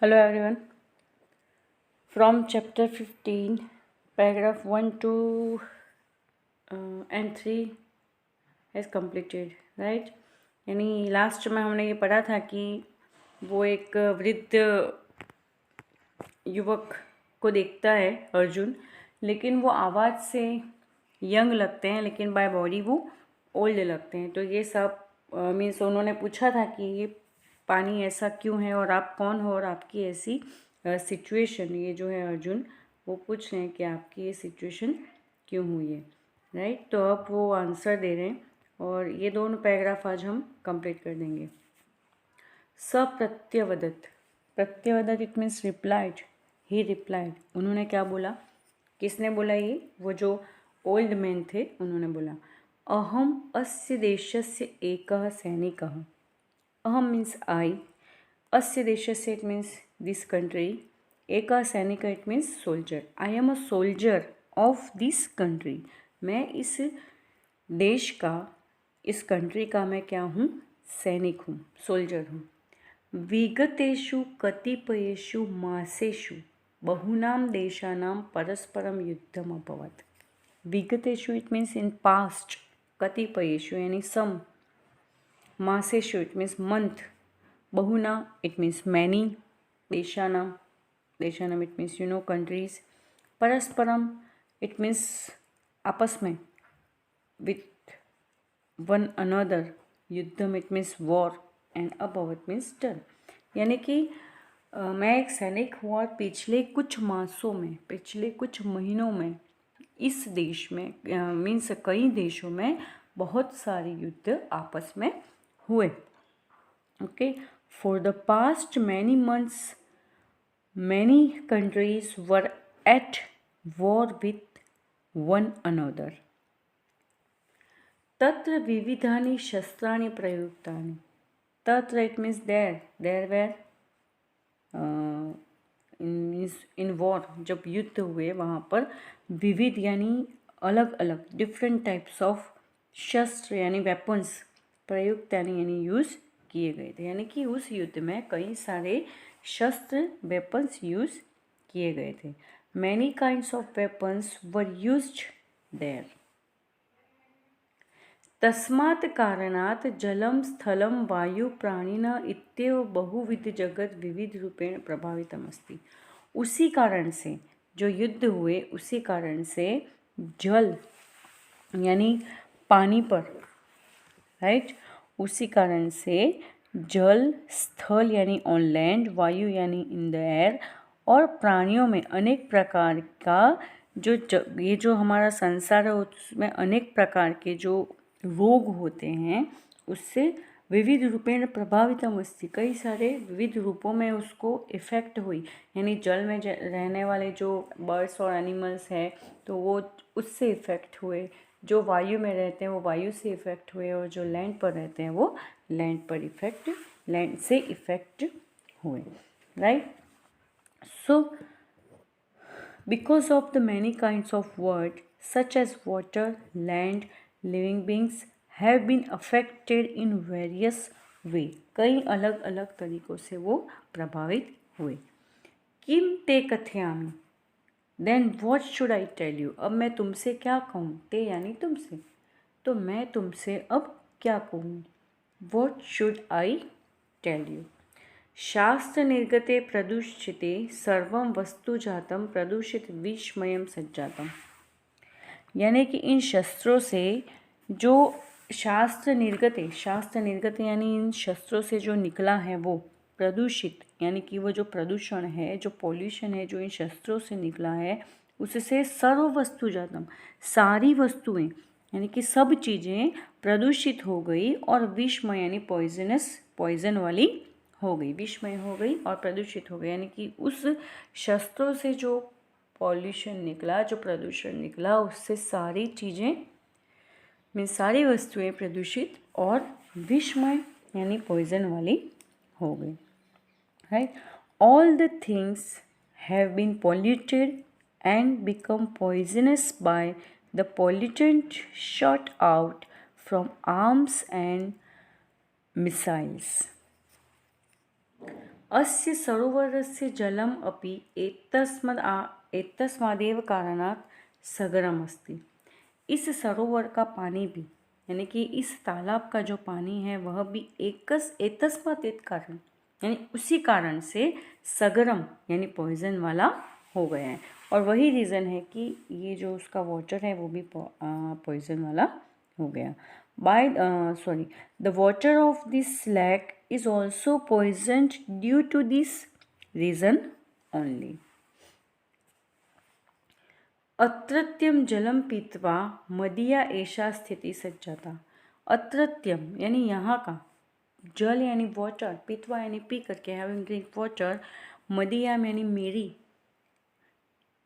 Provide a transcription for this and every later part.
Hello everyone. From chapter 15, paragraph 1, 2 and 3 is completed, right? यानी last में हमने ये पढ़ा था कि वो एक वृद्ध युवक को देखता है अर्जुन, लेकिन वो आवाज़ से यंग लगते हैं लेकिन बाय बॉडी वो ओल्ड लगते हैं। तो ये सब मीन्स उन्होंने पूछा था कि ये पानी ऐसा क्यों है और आप कौन हो और आपकी ऐसी सिचुएशन, ये जो है अर्जुन वो पूछ रहे हैं कि आपकी ये सिचुएशन क्यों हुई है, राइट। तो अब वो आंसर दे रहे हैं और ये दोनों पैराग्राफ आज हम कंप्लीट कर देंगे। सप्रत्यवदत, प्रत्यवदत it means replied, he replied. उन्होंने क्या बोला, किसने बोला? ये वो जो ओल्ड मैन थे उन्होंने बोला, अहम अस्य देशस्य एकः सैनिकः। अहम मीन्स आई, अस्य देशस्य इट मीन्स दिस कंट्री, एकः सैनिक it means soldier. I am a soldier of this country. मैं इस देश का, इस कंट्री का मैं क्या हूँ? सैनिक हूँ, सोल्जर हूँ। विगतेषु कतिपयेषु मासेषु बहुनाम देशानां परस्परम युद्धम अभवत्। विगतेषु इट मीन्स इन पास्ट, कतिपयेषु यानी सम, मासेषु इट मीन्स मंथ, बहुना इट मीन्स मैनी, देशानाम, देशानाम इट मीन्स कंट्रीज, परस्परम इट मीन्स आपस में, विथ वन अनदर, युद्धम इट मीन्स वॉर एंड अभवत मीन्स डन। यानी कि मैं एक सैनिक हूँ और पिछले कुछ मासों में, पिछले कुछ महीनों में इस देश में मीन्स कई देशों में बहुत सारे युद्ध आपस में हुए। Okay, for the past many months many countries were at war with one another. तत्र विविधानि शस्त्राणि प्रयुक्तानि। तत्र it means there were in war, जब युद्ध हुए वहाँ पर विविध यानी अलग अलग, डिफरेंट टाइप्स ऑफ शस्त्र यानी वेपन्स, प्रयुक्त यानी यूज़ किए गए थे। यानी कि उस युद्ध में कई सारे शस्त्र, वेपन्स यूज़ किए गए थे। Many kinds of weapons were used there. तस्मात् कारणात् जलम स्थलम वायु प्राणिना इत्येव बहुविध जगत विविध रूपेण प्रभावितमस्ति। उसी कारण से जो युद्ध हुए, उसी कारण से जल यानी पानी पर, राइट, उसी कारण से जल, स्थल यानी ऑन लैंड, वायु यानी इन द एयर, और प्राणियों में अनेक प्रकार का ये जो हमारा संसार है उसमें अनेक प्रकार के जो रोग होते हैं, उससे विविध रूपेण प्रभावितम अस्ति, कई सारे विविध रूपों में उसको इफ़ेक्ट हुई। यानी जल में रहने वाले जो बर्ड्स और एनिमल्स हैं तो वो उससे इफ़ेक्ट हुए, जो वायु में रहते हैं वो वायु से इफ़ेक्ट हुए, और जो लैंड पर रहते हैं वो लैंड से इफ़ेक्ट हुए, right. So because of the many kinds of world such as water, land, living beings have been affected in various way, कई अलग अलग तरीक़ों से वो प्रभावित हुए। किम ते कथयामि, then what should I tell you. अब मैं तुमसे क्या कहूँ? ते यानी तुमसे, तो मैं तुमसे अब क्या कहूँ? What should I tell you. शास्त्र निर्गते प्रदूषिते सर्वं वस्तु जातम प्रदूषित विषमयम सज्जातम। यानी कि इन शस्त्रों से जो शास्त्र निर्गते यानी इन शस्त्रों से जो निकला है वो प्रदूषित, यानी कि वो जो प्रदूषण है, जो पॉल्यूशन है, जो इन शस्त्रों से निकला है, उससे सर्व वस्तु जातम, सारी वस्तुएं यानी कि सब चीज़ें प्रदूषित हो गई और विषमय यानी पॉइजन वाली हो गई, विषमय हो गई और प्रदूषित हो गई। यानी कि उस शस्त्रों से जो पॉल्यूशन निकला, जो प्रदूषण निकला, उससे सारी चीज़ें में सारी वस्तुएं प्रदूषित और विषमय यानी पॉइजन वाली हो गई, right. All the things have been polluted and become poisonous by the pollutant shot out from arms and missiles. अस्य सरोवरस्य जलम् अपि एतस्मादेव कारणात् सगरम अस्ति। इस सरोवर का पानी भी यानी कि इस तालाब का जो पानी है वह भी एतस्मात् कारण यानी उसी कारण से सगरम यानी पॉइजन वाला हो गया है। और वही रीज़न है कि ये जो उसका वाटर है वो भी पॉइजन वाला हो गया। The water of this lake is also poisoned due to this reason only. अत्रत्यम जलम पीत्वा मदिया ऐसा स्थिति सज्जाता। अत्रत्यम यानी यहाँ का, जल यानी वाटर, पीत्वा यानी पी करके, हैविंग ड्रिंक वाटर, मदिया यानी मेरी,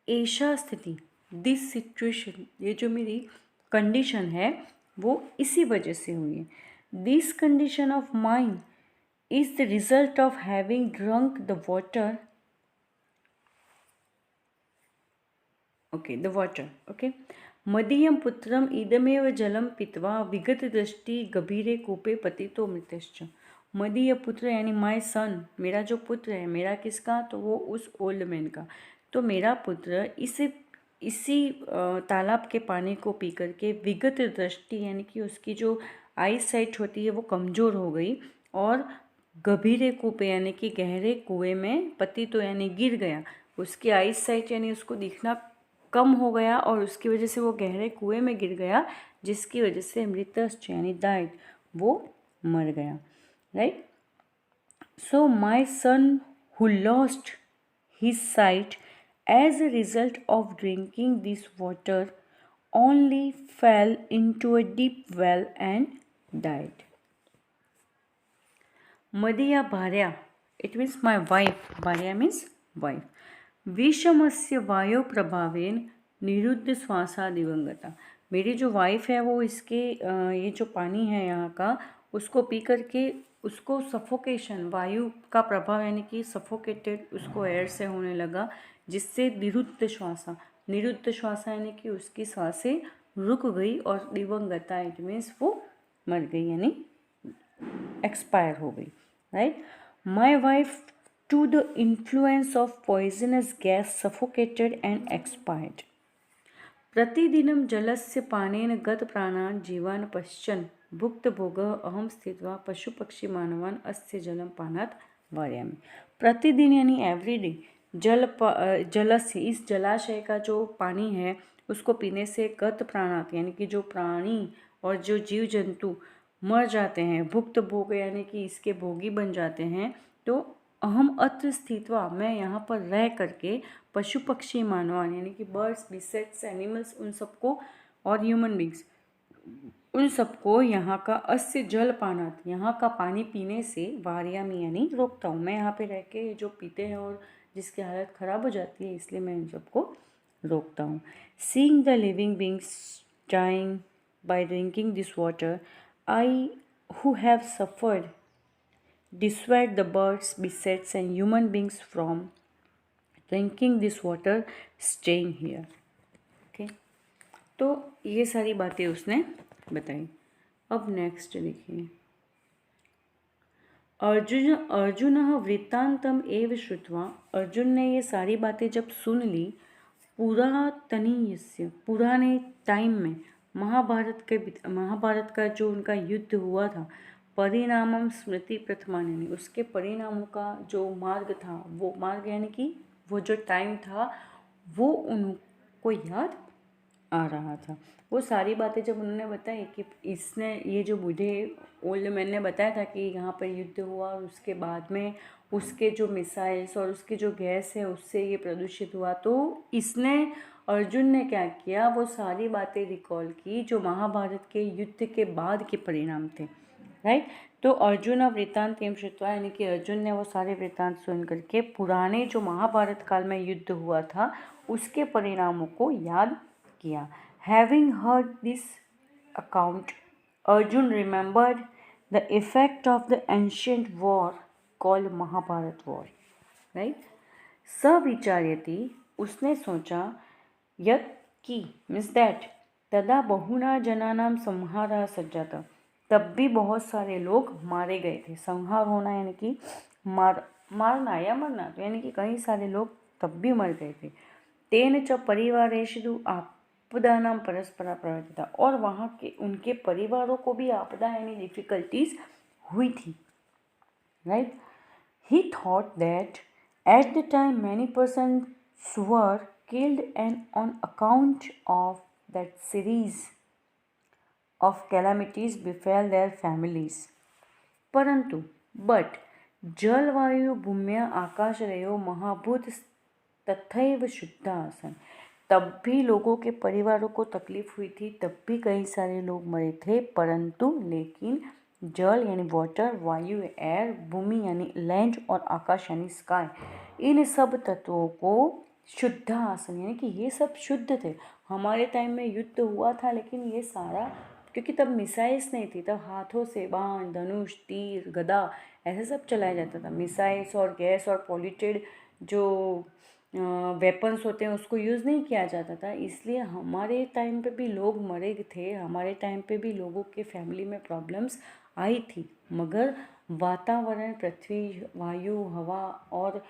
ऐसा स्थिति, दिस सिचुएशन, ये जो मेरी कंडीशन है वो इसी वजह से हुई है। This condition of mind is the result of having drunk the water, okay. मदीयम पुत्रम इदमेव जलम पीत्वा विगत दृष्टि गभीरे कूपे पतितो मृतश्च। मदीय पुत्र यानी माय सन, मेरा जो पुत्र है, मेरा किसका, तो वो उस ओल्ड मैन का। तो मेरा पुत्र इसी तालाब के पानी को पी करके विगत दृष्टि यानी कि उसकी जो आई साइट होती है वो कमज़ोर हो गई और गभीरे कूपे यानी कि गहरे कुएं में पतितो यानी गिर गया। उसकी आई साइट यानी उसको दिखना कम हो गया और उसकी वजह से वो गहरे कुएं में गिर गया, जिसकी वजह से मृतश्च यानी डाइड, वो मर गया, right. So my son who lost his site as a result of drinking this water only fell into a deep well and died. Madiya Bharya, it means my wife. Bharya means wife. विषमस्य वायु प्रभावेन निरुद्ध श्वासा दिवंगता। मेरी जो wife है वो इसके ये जो पानी है यहाँ का, उसको पी करके उसको सफोकेशन, वायु का प्रभाव यानी कि सफोकेटेड उसको एयर से होने लगा, जिससे निरुद्ध श्वासा यानी कि उसकी सांसें रुक गई और दिवंगता इट मीन्स वो मर गई यानी एक्सपायर हो गई, right. My wife to the influence of poisonous gas suffocated and expired. प्रतिदिनं जलस्य पानेन गत प्राणान् जीवान् पश्यन् भुक्त भोग अहम स्थित्वा पशु पक्षी मानवान अस्य जलम पानात वार्यामि। प्रतिदिन यानी एवरीडे जल से, इस जलाशय का जो पानी है उसको पीने से गत प्राणात यानी कि जो प्राणी और जो जीव जंतु मर जाते हैं, भुक्त भोग यानी कि इसके भोगी बन जाते हैं। तो अहम अत्र स्थित्वा, मैं यहाँ पर रह करके, पशु पक्षी मानवान यानी कि बर्ड्स, बिसेट्स, एनिमल्स, उन सबको और ह्यूमन बींग्स, उन सबको यहाँ का अस्य जल पानात, यहाँ का पानी पीने से वार्यामी यानी रोकता हूँ। मैं यहाँ पे रह के जो पीते हैं और जिसकी हालत ख़राब हो जाती है, इसलिए मैं इन सबको रोकता हूँ। Seeing the living beings dying by drinking this water, I who have suffered dissuade the birds, beasts and human beings from drinking this water, staying here. Okay, तो ये सारी बातें उसने बताई। अब नेक्स्ट देखिए, अर्जुन वृत्तांतम एव श्रुत्वा, अर्जुन ने ये सारी बातें जब सुन ली, पुरातनीयस्य, पुराने टाइम में महाभारत का जो उनका युद्ध हुआ था, परिणामम स्मृति प्रथमानि, उसके परिणामों का जो मार्ग था, वो मार्ग यानी कि वो जो टाइम था वो उनको याद आ रहा था। वो सारी बातें जब उन्होंने बताई कि इसने, ये जो मुझे ओल्ड मैन ने बताया था कि यहाँ पर युद्ध हुआ और उसके बाद में उसके जो मिसाइल्स और उसकी जो गैस है उससे ये प्रदूषित हुआ, तो इसने, अर्जुन ने क्या किया, वो सारी बातें रिकॉल की जो महाभारत के युद्ध के बाद के परिणाम थे, राइट। तो अर्जुन वृत्तांत एवं श्रुत्वा यानी कि अर्जुन ने वो सारे वृत्तांत सुन करके पुराने जो महाभारत काल में युद्ध हुआ था उसके परिणामों को याद किया। Having heard this account, Arjun remembered the effect of the ancient war called Mahabharata war, right. सविचार्यति, उसने सोचा, यत् कि मीन्स दैट, तदा बहुना जनानां संहारः सज्जात, तब भी बहुत सारे लोग मारे गए थे। संहार होना यानी कि मारना या मरना, तो यानी कि कई सारे लोग तब भी मर गए थे। तेन च परिवारेषु आपदानां परस्परा प्रवर्तिता, और वहाँ के उनके परिवारों को भी आपदा यानी डिफिकल्टीज हुई थी, right. He thought that at the time many persons were killed and on account of that series of calamities befell their families. परंतु बट जलवायु भूम्या आकाशरयो महाभूत तथैव शुद्ध आसन, तब भी लोगों के परिवारों को तकलीफ हुई थी, तब भी कई सारे लोग मरे थे, परंतु लेकिन जल यानी वाटर, वायु एयर, भूमि यानी लैंड और आकाश यानी स्काई, इन सब तत्वों को शुद्ध आसन यानी कि ये सब शुद्ध थे। हमारे टाइम में युद्ध हुआ था, लेकिन ये सारा क्योंकि तब मिसाइल्स नहीं थी, तब हाथों से बाण, धनुष, तीर, गदा ऐसे सब चलाया जाता था। मिसाइल्स और गैस और पॉल्यूटेड जो वेपन्स होते हैं उसको यूज़ नहीं किया जाता था, इसलिए हमारे टाइम पे भी लोग मरे थे, हमारे टाइम पे भी लोगों के फैमिली में प्रॉब्लम्स आई थी, मगर वातावरण, पृथ्वी, वायु, हवा और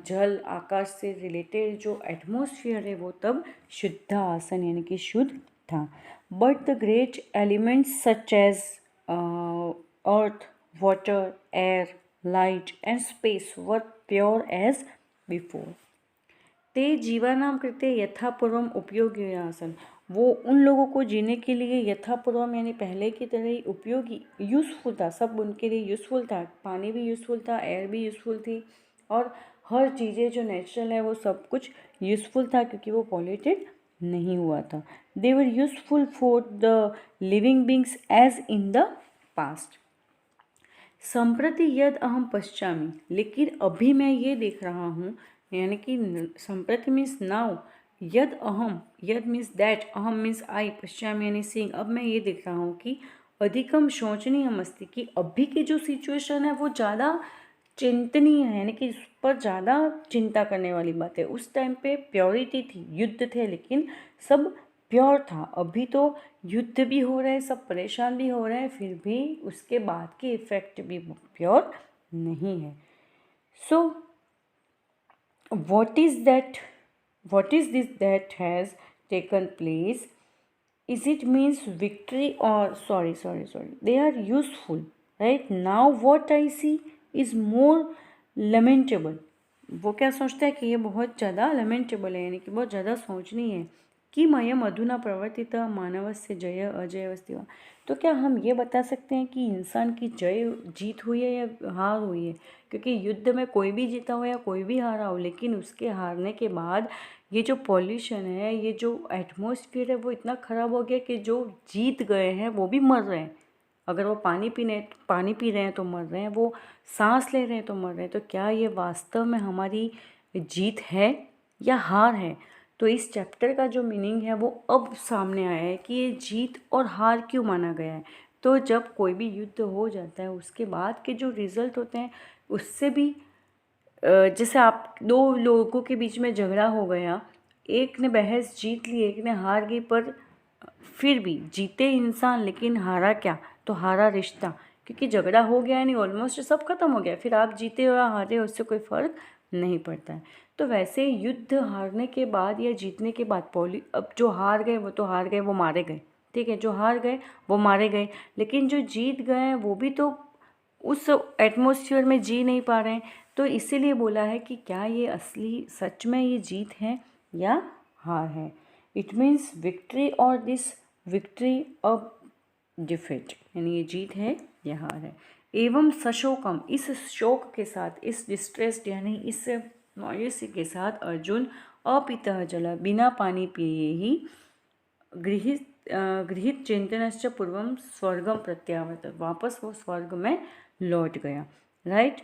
जल, आकाश से रिलेटेड जो एटमॉस्फेयर है वो तब शुद्ध आसन यानी कि शुद्ध था। But the great elements such as earth, water, air, light and space were pure as before. ते जीवानाम कृते यथापूर्वम उपयोगी आसन, वो उन लोगों को जीने के लिए यथापूर्वम यानी पहले की तरह ही उपयोगी, यूज़फुल था, सब उनके लिए यूज़फुल था। पानी भी यूज़फुल था, एयर भी यूज़फुल थी, और हर चीज़ें जो नेचुरल है वो सब कुछ यूज़फुल था, क्योंकि वो पॉल्यूटेड नहीं हुआ था। They were useful for the living beings as in the past. संप्रति यद अहम पश्चामी, लेकिन अभी मैं ये देख रहा हूँ, यानी कि संप्रति मीन्स नाउ, यद अहम, यद मीन्स दैट, अहम मीन्स आई, पश्चामी यानी सीइंग, अब मैं ये देख रहा हूँ कि अधिकम शोचनीय मस्ती, की अभी की जो सिचुएशन है वो ज़्यादा चिंतनीय है, यानी कि इस पर ज़्यादा चिंता करने वाली बात है। उस टाइम पे प्योरिटी थी, युद्ध थे, लेकिन सब प्योर था। अभी तो युद्ध भी हो रहे हैं, सब परेशान भी हो रहे हैं, फिर भी उसके बाद के इफ़ेक्ट भी प्योर नहीं है। सो what is this that has taken place? Is it means victory or sorry, they are useful, right? Now what I see is more lamentable. वो क्या सोचता है कि ये बहुत ज़्यादा लमेंटेबल है, यानी कि बहुत ज़्यादा सोचनी है कि मयम अधुना प्रवर्तित मानवस्य जय अजयवस्ति वा। तो क्या हम ये बता सकते हैं कि इंसान की जीत हुई है या हार हुई है? क्योंकि युद्ध में कोई भी जीता हो या कोई भी हारा हो, लेकिन उसके हारने के बाद ये जो पॉल्यूशन है, ये जो एटमॉस्फेयर है, वो इतना ख़राब हो गया कि जो जीत गए हैं वो भी मर रहे हैं। अगर वो पानी पी रहे हैं तो मर रहे हैं, वो सांस ले रहे हैं तो मर रहे हैं। तो क्या ये वास्तव में हमारी जीत है या हार है? तो इस चैप्टर का जो मीनिंग है वो अब सामने आया है कि ये जीत और हार क्यों माना गया है। तो जब कोई भी युद्ध हो जाता है, उसके बाद के जो रिज़ल्ट होते हैं उससे भी, जैसे आप दो लोगों के बीच में झगड़ा हो गया, एक ने बहस जीत ली, एक ने हार गई, पर फिर भी जीते इंसान, लेकिन हारा क्या? तो हारा रिश्ता, क्योंकि झगड़ा हो गया यानी ऑलमोस्ट सब खत्म हो गया, फिर आप जीते हो या हारे हो उससे कोई फ़र्क नहीं पड़ता है। तो वैसे युद्ध हारने के बाद या जीतने के बाद अब जो हार गए वो तो हार गए, वो मारे गए, ठीक है, जो हार गए वो मारे गए, लेकिन जो जीत गए हैं वो भी तो उस एटमॉस्फेयर में जी नहीं पा रहे हैं। तो इसीलिए बोला है कि क्या ये असली सच में ये जीत है या हार है। इट मीन्स विक्ट्री और दिस विक्ट्री अब डिफीट, यानी ये जीत है या हार है। एवं सशोकम, इस शोक के साथ, इस डिस्ट्रेस्ड यानी इस नॉयसी के साथ अर्जुन अपितः जल, बिना पानी पिए ही गृहित चिंतनश्च पूर्वम स्वर्गम प्रत्यावर्तत, वापस वो स्वर्ग में लौट गया, right.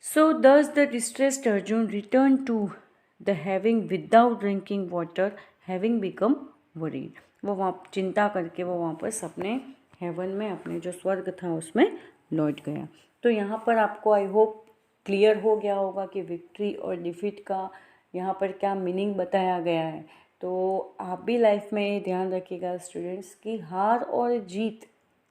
So thus the distressed Arjun return to the having without drinking water having become worried, वो वहाँ चिंता करके वो वापस अपने हेवन में, अपने जो स्वर्ग था उसमें लौट गया। तो यहाँ पर आपको आई होप क्लियर हो गया होगा कि विक्ट्री और डिफीट का यहाँ पर क्या मीनिंग बताया गया है। तो आप भी लाइफ में ध्यान रखिएगा स्टूडेंट्स कि हार और जीत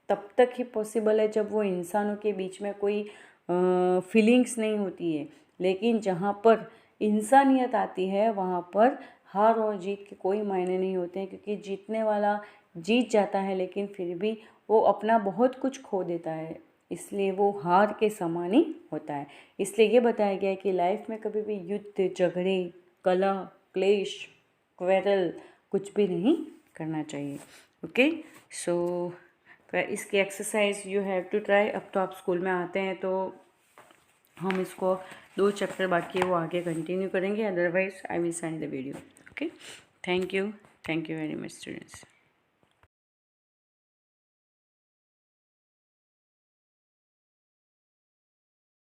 तब तक ही पॉसिबल है जब वो इंसानों के बीच में कोई फीलिंग्स नहीं होती है। लेकिन जहाँ पर इंसानियत आती है वहाँ पर हार और जीत के कोई मायने नहीं होते हैं, क्योंकि जीतने वाला जीत जाता है लेकिन फिर भी वो अपना बहुत कुछ खो देता है, इसलिए वो हार के समान ही होता है। इसलिए ये बताया गया है कि लाइफ में कभी भी युद्ध, झगड़े, कलह, क्लेश, क्वेरल कुछ भी नहीं करना चाहिए। ओके, सो इसकी exercise you have to try. अब तो आप स्कूल में आते हैं तो हम इसको 2 चैप्टर बाकी है वो आगे कंटिन्यू करेंगे, otherwise I will send the video. Okay, thank you very much students.